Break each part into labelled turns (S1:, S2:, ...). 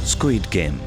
S1: Squid game.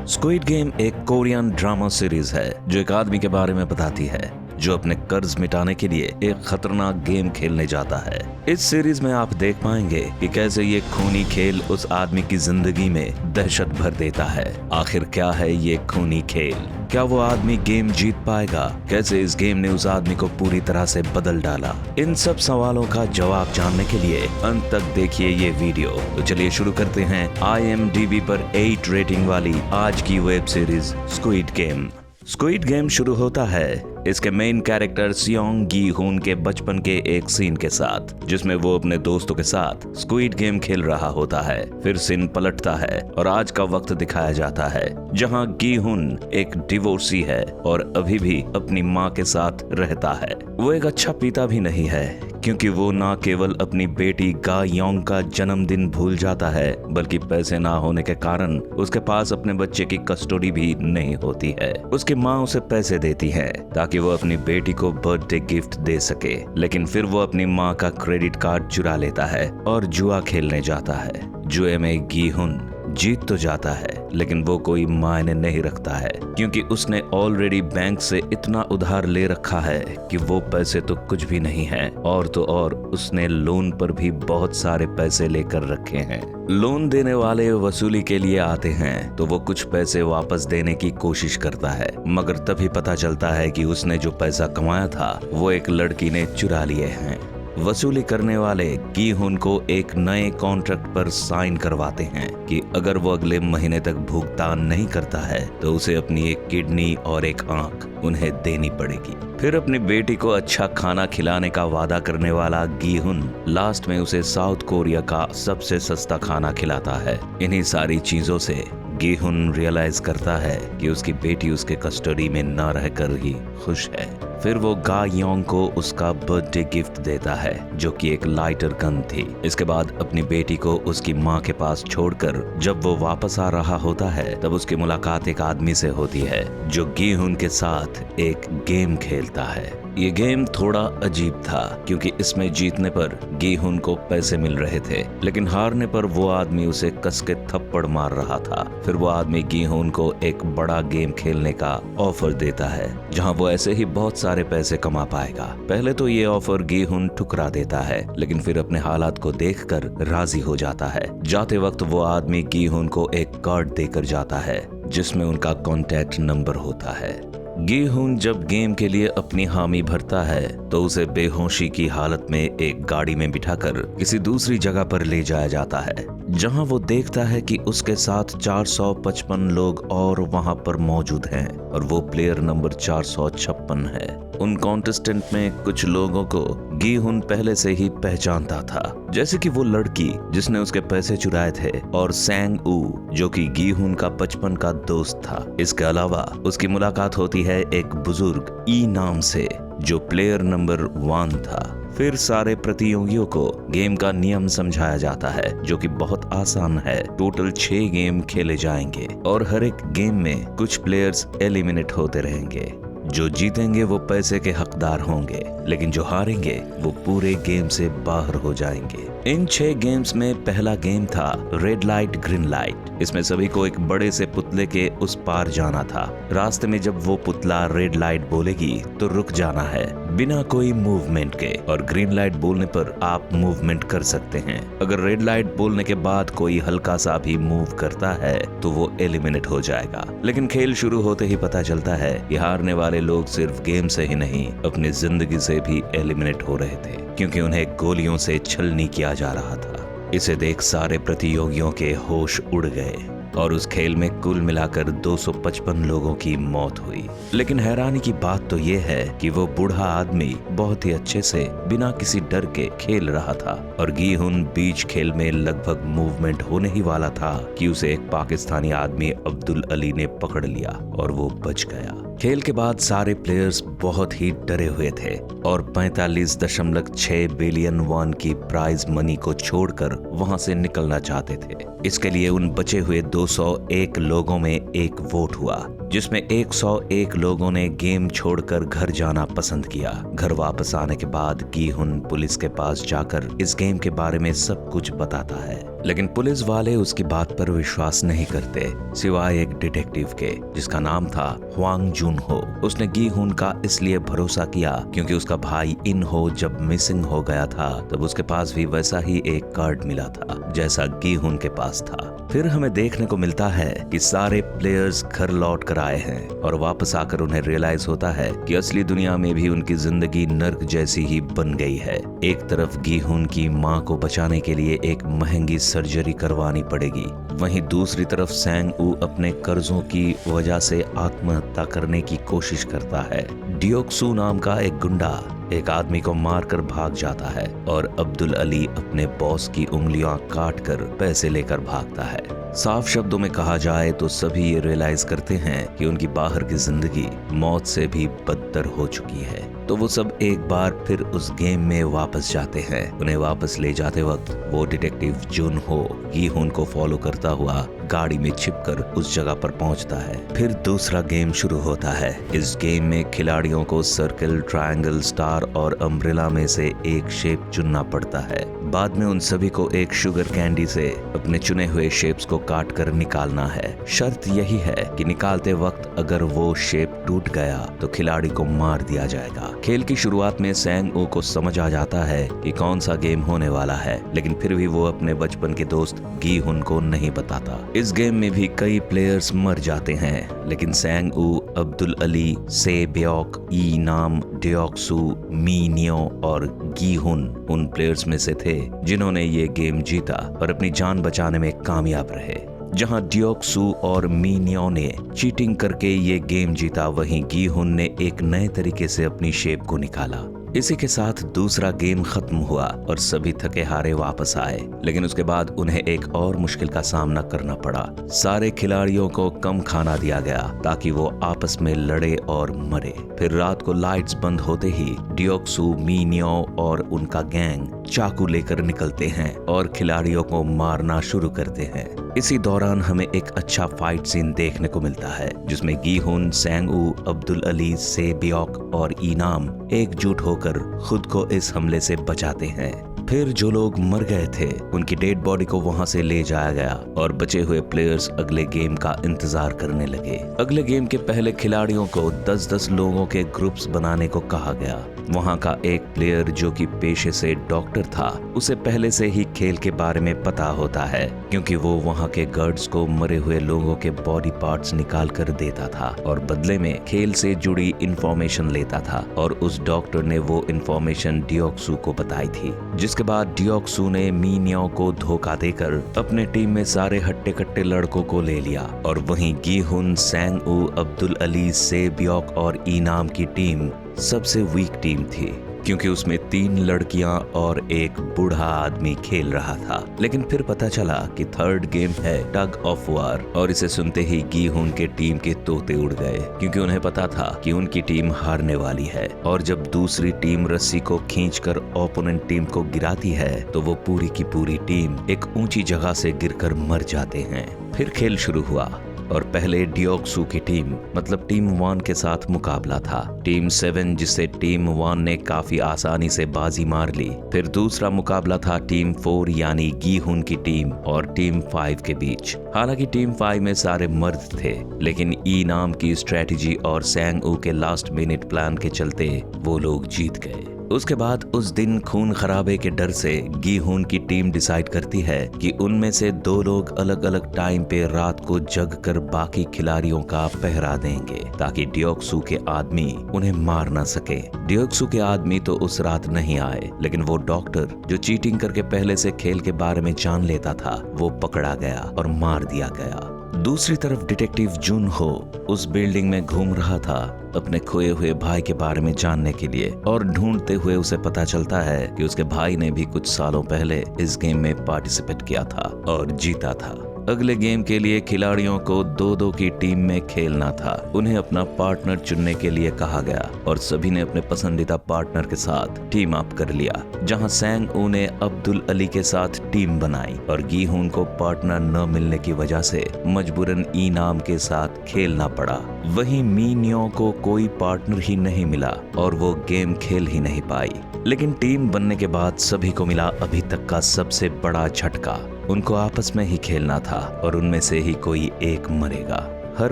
S1: Squid game एक Korean drama series है जो एक आदमी के बारे में बताती है जो अपने कर्ज मिटाने के लिए एक खतरनाक गेम खेलने जाता है। इस सीरीज में आप देख पाएंगे कि कैसे ये खूनी खेल उस आदमी की जिंदगी में दहशत भर देता है। आखिर क्या है ये खूनी खेल? क्या वो आदमी गेम जीत पाएगा? कैसे इस गेम ने उस आदमी को पूरी तरह से बदल डाला? इन सब सवालों का जवाब जानने के लिए अंत तक देखिए ये वीडियो। तो चलिए शुरू करते हैं IMDb पर 8 रेटिंग वाली आज की web series squid game. Squid game शुरू होता है इसके मेन कैरेक्टर सियोंग गी हुन के बचपन के एक सीन के साथ, जिसमें वो अपने दोस्तों के साथ स्क्विड गेम खेल रहा होता है। फिर सीन पलटता है और आज का वक्त दिखाया जाता है जहां गी हुन एक डिवोर्सी है और अभी भी अपनी माँ के साथ रहता है। वो एक अच्छा पिता भी नहीं है क्योंकि वो ना केवल अपनी बेटी गा योंग का जन्मदिन भूल जाता है बल्कि पैसे ना होने के कारण उसके पास अपने बच्चे की कस्टडी भी नहीं होती है। उसकी माँ उसे पैसे देती है ताकि वो अपनी बेटी को बर्थडे गिफ्ट दे सके, लेकिन फिर वो अपनी माँ का क्रेडिट कार्ड चुरा लेता है और जुआ खेलने जाता है। जुए में गी हुन जीत तो जाता है लेकिन वो कोई मायने नहीं रखता है क्योंकि उसने ऑलरेडी बैंक से इतना उधार ले रखा है कि वो पैसे तो कुछ भी नहीं है, और तो और उसने लोन पर भी बहुत सारे पैसे लेकर रखे हैं। लोन देने वाले वसूली के लिए आते हैं तो वो कुछ पैसे वापस देने की कोशिश करता है, मगर तभी पता चलता है कि उसने जो पैसा कमाया था वो एक लड़की ने चुरा लिए हैं। वसूली करने वाले गी हुन को एक नए कॉन्ट्रैक्ट पर साइन करवाते हैं कि अगर वो अगले महीने तक भुगतान नहीं करता है तो उसे अपनी एक किडनी और एक आंख उन्हें देनी पड़ेगी। फिर अपनी बेटी को अच्छा खाना खिलाने का वादा करने वाला गी हुन लास्ट में उसे साउथ कोरिया का सबसे सस्ता खाना खिलाता है। इन्हीं सारी चीजों से गी हुन रियलाइज करता है कि उसकी बेटी उसके कस्टडी में न रहकर ही खुश है। फिर वो गा योंग को उसका बर्थडे गिफ्ट देता है जो कि एक लाइटर गन थी। इसके बाद अपनी बेटी को उसकी माँ के पास छोड़कर जब वो वापस आ रहा होता है तब उसकी मुलाकात एक आदमी से होती है जो गी हुन के साथ एक गेम खेलता है। ये गेम थोड़ा अजीब था क्योंकि इसमें जीतने पर गी हुन को पैसे मिल रहे थे, लेकिन हारने पर वो आदमी उसे कस के थप्पड़ मार रहा था। फिर वो आदमी गी हुन को एक बड़ा गेम खेलने का ऑफर देता है जहां वो ऐसे ही बहुत सारे पैसे कमा पाएगा। पहले तो ये ऑफर गी हुन ठुकरा देता है, लेकिन फिर अपने हालात को देखकर राजी हो जाता है। जाते वक्त वो आदमी गी हुन को एक कार्ड देकर जाता है जिसमें उनका कॉन्टैक्ट नंबर होता है। गी हुन जब गेम के लिए अपनी हामी भरता है तो उसे बेहोशी की हालत में एक गाड़ी में बिठाकर किसी दूसरी जगह पर ले जाया जाता है जहां वो देखता है कि उसके साथ 455 लोग और वहां पर मौजूद हैं और वो प्लेयर नंबर 456 है। उन कॉन्टेस्टेंट में कुछ लोगों को गी हुन पहले से ही पहचानता था, जैसे कि वो लड़की जिसने उसके पैसे चुराए थे और सैंग ऊ जो कि गी हुन का बचपन का दोस्त था। इसके अलावा उसकी मुलाकात होती है एक बुजुर्ग ई नाम से जो प्लेयर नंबर 1 था। फिर सारे प्रतियोगियों को गेम का नियम समझाया जाता है जो कि बहुत आसान है। टोटल 6 गेम खेले जाएंगे और हर एक गेम में कुछ प्लेयर्स एलिमिनेट होते रहेंगे। जो जीतेंगे वो पैसे के हकदार होंगे, लेकिन जो हारेंगे वो पूरे गेम से बाहर हो जाएंगे। इन 6 गेम्स में पहला गेम था रेड लाइट ग्रीन लाइट। इसमें सभी को एक बड़े से पुतले के उस पार जाना था। रास्ते में जब वो पुतला रेड लाइट बोलेगी तो रुक जाना है बिना कोई मूवमेंट के, और ग्रीन लाइट बोलने पर आप मूवमेंट कर सकते हैं। अगर रेड लाइट बोलने के बाद कोई हल्का सा भी मूव करता है तो वो एलिमिनेट हो जाएगा। लेकिन खेल शुरू होते ही पता चलता है कि हारने वाले लोग सिर्फ गेम से ही नहीं अपनी जिंदगी से भी एलिमिनेट हो रहे थे क्योंकि उन्हें गोलियों से छलनी किया जा रहा था। इसे देख सारे प्रतियोगियों के होश उड़ गए और उस खेल में कुल मिलाकर 255 लोगों की मौत हुई। लेकिन हैरानी की बात तो ये है कि वो बूढ़ा आदमी बहुत ही अच्छे से बिना किसी डर के खेल रहा था और गी हुन बीच खेल में लगभग मूवमेंट होने ही वाला था कि उसे एक पाकिस्तानी आदमी अब्दुल अली ने पकड़ लिया और वो बच गया। खेल के बाद सारे प्लेयर्स बहुत ही डरे हुए थे और 45.6 बिलियन वॉन की प्राइज मनी को छोड़कर वहां से निकलना चाहते थे। इसके लिए उन बचे हुए 201 लोगों में एक वोट हुआ जिसमें 101 लोगों ने गेम छोड़कर घर जाना पसंद किया। घर वापस आने के बाद गी हुन पुलिस के पास जाकर इस गेम के बारे में सब कुछ बताता है, लेकिन पुलिस वाले उसकी बात पर विश्वास नहीं करते, सिवाय एक डिटेक्टिव के जिसका नाम था ह्वांग जुन हो। उसने गी हुन का इसलिए भरोसा किया क्योंकि उसका भाई इन हो जब मिसिंग हो गया था तब उसके पास भी वैसा ही एक कार्ड मिला था जैसा गी हुन के पास था। फिर हमें देखने को मिलता है कि सारे प्लेयर्स घर लौट कर आए हैं और वापस आकर उन्हें रियलाइज होता है कि असली दुनिया में भी उनकी जिंदगी नर्क जैसी ही बन गई है। एक तरफ गी हुन की माँ को बचाने के लिए एक महंगी सर्जरी करवानी पड़ेगी, वहीं दूसरी तरफ सैंग ऊ अपने कर्जों की वजह से आत्महत्या करने की कोशिश करता है। डियोक्सू नाम का एक गुंडा एक आदमी को मारकर भाग जाता है और अब्दुल अली अपने बॉस की उंगलियां काटकर पैसे लेकर भागता है। साफ शब्दों में कहा जाए तो सभी ये रियलाइज करते हैं कि उनकी बाहर की जिंदगी मौत से भी बदतर हो चुकी है, तो वो सब एक बार फिर उस गेम में वापस जाते हैं। उन्हें वापस ले जाते वक्त वो डिटेक्टिव जुन हो गी हुन को फॉलो करता हुआ गाड़ी में छिपकर उस जगह पर पहुंचता है। फिर दूसरा गेम शुरू होता है। इस गेम में खिलाड़ियों को सर्कल, ट्रायंगल, स्टार और अम्ब्रेला में से एक शेप चुनना पड़ता है। बाद में उन सभी को एक शुगर कैंडी से अपने चुने हुए शेप्स को काट कर निकालना है। शर्त यही है कि निकालते वक्त अगर वो शेप टूट गया तो खिलाड़ी को मार दिया जाएगा। खेल की शुरुआत में सैंग ऊ को समझ आ जाता है कि कौन सा गेम होने वाला है, लेकिन फिर भी वो अपने बचपन के दोस्त गी हुन को नहीं बताता। इस गेम में भी कई प्लेयर्स मर जाते हैं, लेकिन सैंग ऊ, अब्दुल अली, से ब्योक, ई नाम, डियोक्सू, मी नियो और गी हुन उन प्लेयर्स में से थे जिन्होंने ये गेम जीता और अपनी जान बचाने में कामयाब रहे। जहां डियोक्सू और मी नियो ने चीटिंग करके ये गेम जीता, वहीं गी हुन ने एक नए तरीके से अपनी शेप को निकाला। इसी के साथ दूसरा गेम खत्म हुआ और सभी थके हारे वापस आए, लेकिन उसके बाद उन्हें एक और मुश्किल का सामना करना पड़ा। सारे खिलाड़ियों को कम खाना दिया गया ताकि वो आपस में लड़े और मरे। फिर रात को लाइट्स बंद होते ही डियोक्सू, मी नियो और उनका गैंग चाकू लेकर निकलते हैं और खिलाड़ियों को मारना शुरू करते हैं। इसी दौरान हमें एक अच्छा फाइट सीन देखने को मिलता है जिसमें गी हुन, सैंग ऊ, अब्दुल अली, से ब्योक और इनाम एकजुट होकर खुद को इस हमले से बचाते हैं। फिर जो लोग मर गए थे उनकी डेड बॉडी को वहां से ले जाया गया और बचे हुए प्लेयर्स अगले गेम का इंतजार करने लगे। अगले गेम के पहले खिलाड़ियों को 10-10 लोगों के ग्रुप्स बनाने को कहा गया। वहां का एक प्लेयर जो कि पेशे से डॉक्टर था, उसे पहले से ही खेल के बारे में पता होता है क्योंकि वो वहां के गार्ड्स को मरे हुए लोगों के बॉडी पार्ट्स निकाल कर देता था और बदले में खेल से जुड़ी इंफॉर्मेशन लेता था, और उस डॉक्टर ने वो इंफॉर्मेशन डियोक्सू को बताई थी। जिसके बाद डियोक्सू ने मी नियो को धोखा देकर अपने टीम में सारे हट्टे कट्टे लड़कों को ले लिया, और वहीं गी हुन, सैंग ऊ, अब्दुल अली, से ब्योक और इनाम की टीम सबसे वीक टीम थी क्योंकि उसमें 3 लड़कियां और एक बूढ़ा आदमी खेल रहा था। लेकिन फिर पता चला कि थर्ड गेम है टग ऑफ वार, और इसे सुनते ही गी हुन के टीम के तोते उड़ गए क्योंकि उन्हें पता था कि उनकी टीम हारने वाली है। और जब दूसरी टीम रस्सी को खींचकर ओपोनेंट टीम को गिराती है तो वो पूरी की पूरी टीम एक ऊंची जगह से गिरकर मर जाते हैं। फिर खेल शुरू हुआ और पहले डियोक्सू की टीम मतलब टीम 1 के साथ मुकाबला था। टीम 7 जिससे टीम 1 ने काफी आसानी से बाजी मार ली। फिर दूसरा मुकाबला था टीम 4 यानी गी हुन की टीम और टीम 5 के बीच। हालांकि टीम 5 में सारे मर्द थे, लेकिन ई नाम की स्ट्रेटेजी और सैंग ऊ के लास्ट मिनट प्लान के चलते वो लोग जीत गए। उसके बाद उस दिन खून खराबे के डर से गी हुन की टीम डिसाइड करती है कि उनमें से 2 लोग अलग अलग टाइम पे रात को जग कर बाकी खिलाड़ियों का पहरा देंगे ताकि डियोक्सू के आदमी उन्हें मार ना सके। डियोक्सू के आदमी तो उस रात नहीं आए, लेकिन वो डॉक्टर जो चीटिंग करके पहले से खेल के बारे में जान लेता था वो पकड़ा गया और मार दिया गया। दूसरी तरफ डिटेक्टिव जुन हो उस बिल्डिंग में घूम रहा था अपने खोए हुए भाई के बारे में जानने के लिए, और ढूंढते हुए उसे पता चलता है कि उसके भाई ने भी कुछ सालों पहले इस गेम में पार्टिसिपेट किया था और जीता था। अगले गेम के लिए खिलाड़ियों को 2-2 की टीम में खेलना था। उन्हें अपना पार्टनर चुनने के लिए कहा गया और सभी ने अपने पसंदीदा पार्टनर के साथ टीम अप कर लिया। जहां सैंग ऊ ने अब्दुल अली के साथ टीम बनाई और गी हुन को पार्टनर न मिलने की वजह से मजबूरन ई नाम के साथ खेलना पड़ा। वहीं मी नियो को कोई पार्टनर ही नहीं मिला और वो गेम खेल ही नहीं पाई। लेकिन टीम बनने के बाद सभी को मिला अभी तक का सबसे बड़ा झटका। उनको आपस में ही खेलना था और उनमें से ही कोई एक मरेगा। हर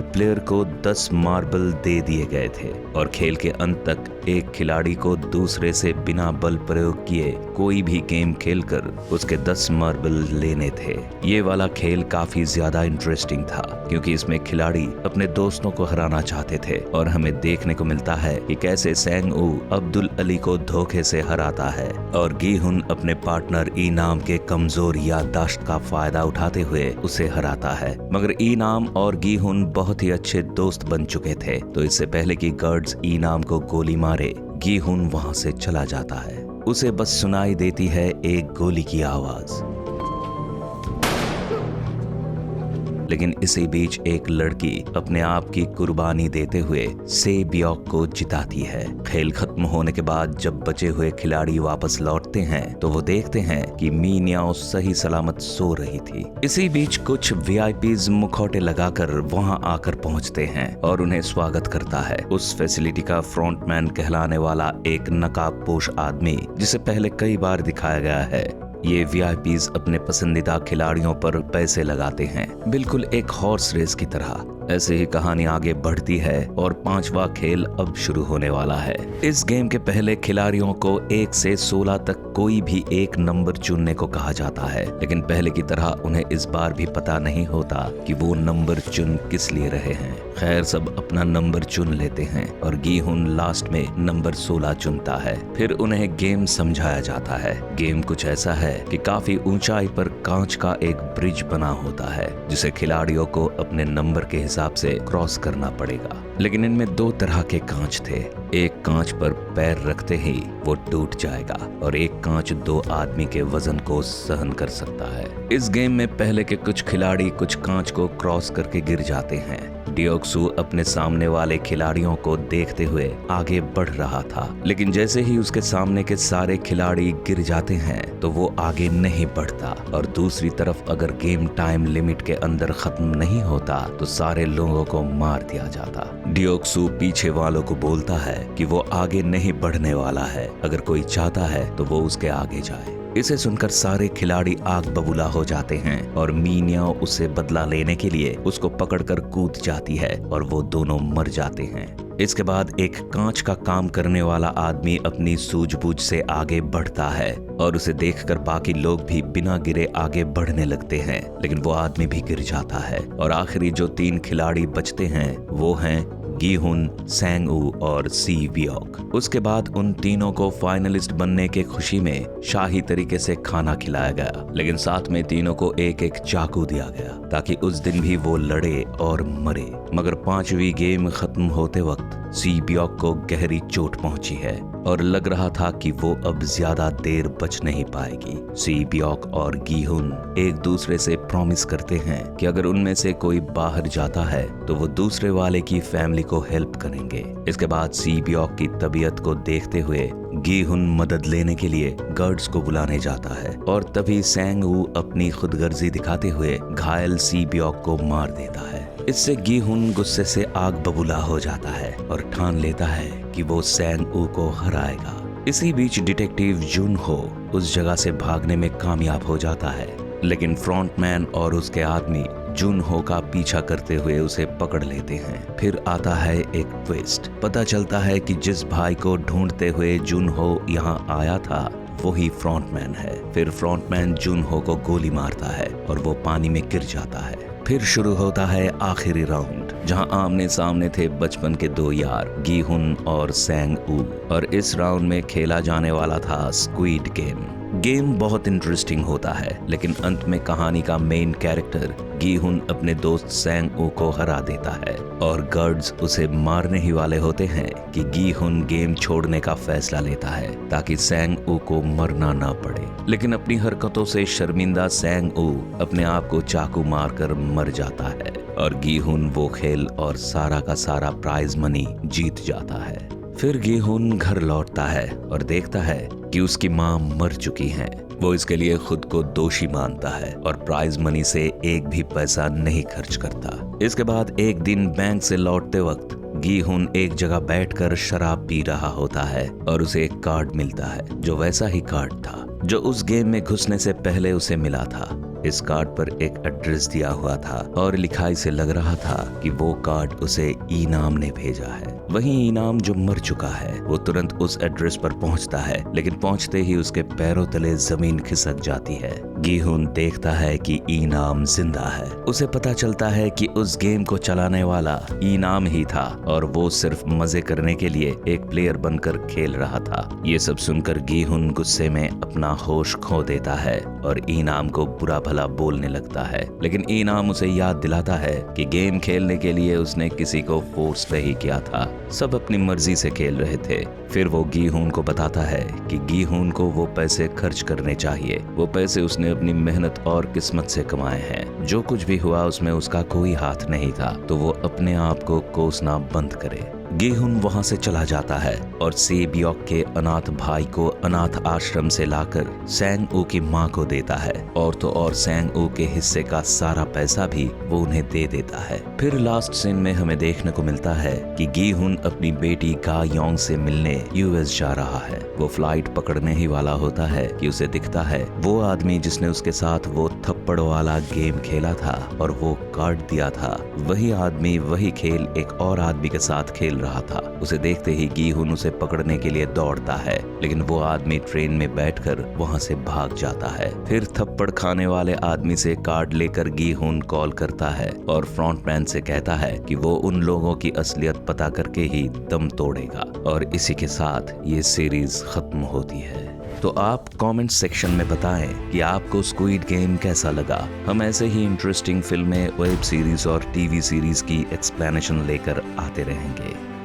S1: प्लेयर को 10 मार्बल दे दिए गए थे और खेल के अंत तक एक खिलाड़ी को दूसरे से बिना बल प्रयोग किए कोई भी गेम खेलकर उसके 10 मार्बल लेने थे। ये वाला खेल काफी ज्यादा इंटरेस्टिंग था क्योंकि इसमें खिलाड़ी अपने दोस्तों को हराना चाहते थे और हमें देखने को मिलता है कि कैसे सैंग ऊ अब्दुल अली को धोखे से हराता है और गी हुन अपने पार्टनर ई नाम के कमजोर याददाश्त का फायदा उठाते हुए उसे हराता है। मगर ई नाम और गी हुन बहुत ही अच्छे दोस्त बन चुके थे, तो इससे पहले कि गार्ड्स ई नाम को गोली मारे गी हुन वहां से चला जाता है। उसे बस सुनाई देती है एक गोली की आवाज। लेकिन इसी बीच एक लड़की अपने आप की कुर्बानी देते हुए से बियोक को जिताती है। खेल खत्म होने के बाद जब बचे हुए खिलाड़ी वापस लौटते हैं तो वो देखते हैं कि मी नियाओ सही सलामत सो रही थी। इसी बीच कुछ वीआईपीज मुखौटे लगाकर वहां आकर पहुंचते हैं और उन्हें स्वागत करता है उस फैसिलिटी का फ्रंटमैन कहलाने वाला एक नकाबपोश आदमी, जिसे पहले कई बार दिखाया गया है। ये वीआईपीज अपने पसंदीदा खिलाड़ियों पर पैसे लगाते हैं, बिल्कुल एक हॉर्स रेस की तरह। ऐसे ही कहानी आगे बढ़ती है और 5वां खेल अब शुरू होने वाला है। इस गेम के पहले खिलाड़ियों को 1 से 16 तक कोई भी एक नंबर चुनने को कहा जाता है, लेकिन पहले की तरह उन्हें इस बार भी पता नहीं होता कि वो नंबर चुन किस लिए रहे हैं। खैर, सब अपना नंबर चुन लेते हैं और गी हुन लास्ट में नंबर 16 चुनता है। फिर उन्हें गेम समझाया जाता है। गेम कुछ ऐसा है कि काफी ऊंचाई पर कांच का एक ब्रिज बना होता है जिसे खिलाड़ियों को अपने नंबर के हिसाब से क्रॉस करना पड़ेगा। लेकिन इनमें 2 तरह के कांच थे। एक कांच पर पैर रखते ही वो टूट जाएगा और एक कांच 2 आदमी के वजन को सहन कर सकता है। इस गेम में पहले के कुछ खिलाड़ी कुछ कांच को क्रॉस करके गिर जाते हैं। डियोक्सू अपने सामने वाले खिलाड़ियों को देखते हुए आगे बढ़ रहा था, लेकिन जैसे ही उसके सामने के सारे खिलाड़ी गिर जाते हैं तो वो आगे नहीं बढ़ता और दूसरी तरफ अगर गेम टाइम लिमिट के अंदर खत्म नहीं होता तो सारे लोगों को मार दिया जाता। डियोक्सू पीछे वालों को बोलता है कि वो आगे नहीं बढ़ने वाला है, अगर कोई चाहता है तो वो उसके आगे जाए। इसे सुनकर सारे खिलाड़ी आग बबूला हो जाते हैं और मी नियाओ उससे बदला लेने के लिए उसको पकड़कर कूद जाती है और वो दोनों मर जाते हैं। इसके बाद एक कांच का काम करने वाला आदमी अपनी सूझबूझ से आगे बढ़ता है और उसे देखकर बाकी लोग भी बिना गिरे आगे बढ़ने लगते हैं, लेकिन वो आदमी भी गिर जाता है और आखिरी जो 3 खिलाड़ी बचते हैं वो हैं गी हुन, सैंग ऊ और सी बियोक। उसके बाद उन तीनों को फाइनलिस्ट बनने के खुशी में शाही तरीके से खाना खिलाया गया, लेकिन साथ में तीनों को एक एक चाकू दिया गया ताकि उस दिन भी वो लड़े और मरे। मगर 5वीं गेम खत्म होते वक्त सी बियोक को गहरी चोट पहुंची है और लग रहा था कि वो अब ज्यादा देर बच नहीं पाएगी। सी बियोक और गी हुन एक दूसरे से प्रॉमिस करते हैं कि अगर उनमें से कोई बाहर जाता है तो वो दूसरे वाले की फैमिली को हेल्प करेंगे। इसके बाद सी बियोक की तबीयत को देखते हुए गी हुन मदद लेने के लिए गार्ड्स को बुलाने जाता है और तभी सैंग ऊ अपनी खुदगर्जी दिखाते हुए घायल सी बियोक को मार देता है। इससे गी हुन गुस्से से आग बबूला हो जाता है और ठान लेता है कि वो सैंग ऊ को हराएगा। इसी बीच डिटेक्टिव जुन हो उस जगह से भागने में कामयाब हो जाता है, लेकिन फ्रंटमैन और उसके आदमी जुन हो का पीछा करते हुए उसे पकड़ लेते हैं। फिर आता है एक ट्विस्ट। पता चलता है कि जिस भाई को ढूंढते हुए जुन हो यहाँ आया था वही फ्रंटमैन है। फिर फ्रंटमैन जुन हो को गोली मारता है और वो पानी में गिर जाता है। फिर शुरू होता है आखिरी राउंड जहां आमने सामने थे बचपन के 2 यार गी हुन और सैंग ऊ, और इस राउंड में खेला जाने वाला था स्क्विड गेम। गेम बहुत इंटरेस्टिंग होता है, लेकिन अंत में कहानी का मेन कैरेक्टर गी-हुन अपने दोस्त सैंग-ऊ को हरा देता है और गार्ड्स उसे मारने ही वाले होते हैं कि गी-हुन गेम छोड़ने का फैसला लेता है ताकि सैंग-ऊ को मरना ना पड़े। लेकिन अपनी हरकतों से शर्मिंदा सैंग-ऊ अपने आप को चाकू मारकर मर जाता है और गी-हुन वो खेल और सारा का सारा प्राइज मनी जीत जाता है। फिर गी-हुन घर लौटता है और देखता है कि उसकी मां मर चुकी हैं। वो इसके लिए खुद को दोषी मानता है और प्राइज मनी से एक भी पैसा नहीं खर्च करता। इसके बाद एक दिन बैंक से लौटते वक्त गी-हुन एक जगह बैठकर शराब पी रहा होता है और उसे एक कार्ड मिलता है जो वैसा ही कार्ड था जो उस गेम में घुसने से पहले उसे मिला था। इस कार्ड पर एक एड्रेस दिया हुआ था और लिखाई से लग रहा था कि वो कार्ड उसे इनाम ने भेजा है। वही इनाम जो मर चुका है वो तुरंत उस एड्रेस पर पहुंचता है, लेकिन पहुंचते ही उसके पैरों तले जमीन खिसक जाती है। गी-हुन देखता है कि इनाम जिंदा है। उसे पता चलता है कि उस गेम को चलाने वाला इनाम ही था और वो सिर्फ मजे करने के लिए एक प्लेयर बनकर खेल रहा था। ये सब सुनकर गी-हुन गुस्से में अपना होश खो देता है और इनाम को बुरा भला बोलने लगता है, लेकिन इनाम उसे याद दिलाता है कि गेम खेलने के लिए उसने किसी को फोर्स पे ही किया था। सब अपनी मर्जी से खेल रहे थे। फिर वो गी-हुन को बताता है कि गी-हुन को वो पैसे खर्च करने चाहिए। वो पैसे उसने अपनी मेहनत और किस्मत से कमाए हैं। जो कुछ भी हुआ उसमें उसका कोई हाथ नहीं था, तो वो अपने आप को कोसना बंद करे। गी-हुन वहां से चला जाता है और से-ब्योक के अनाथ भाई को अनाथ आश्रम से लाकर सैंग-ऊ की मां को देता है और तो और सैंग-ऊ के हिस्से का सारा पैसा भी वो उन्हें दे देता है। फिर लास्ट सीन में हमें देखने को मिलता है कि गी-हुन अपनी बेटी गा-योंग से मिलने यूएस जा रहा है। वो फ्लाइट पकड़ने ही वाला होता है कि उसे दिखता है वो आदमी जिसने उसके साथ वो थप्पड़ वाला गेम खेला था और वो कार्ड दिया था, वही आदमी वही खेल एक और आदमी के साथ खेल रहा था। उसे देखते ही गी-हुन उसे पकड़ने के लिए दौड़ता है, लेकिन वो आदमी ट्रेन में बैठकर वहां से भाग जाता है। फिर थप्पड़ खाने वाले आदमी से कार्ड लेकर गी-हुन कॉल करता है और फ्रंटमैन से कहता है कि वो उन लोगों की असलियत पता करके ही दम तोड़ेगा। और इसी के साथ ये सीरीज खत्म होती है। तो आप कमेंट सेक्शन में बताएं कि आपको स्क्विड गेम कैसा लगा। हम ऐसे ही इंटरेस्टिंग फिल्में, वेब सीरीज और टीवी सीरीज की एक्सप्लेनेशन लेकर आते रहेंगे।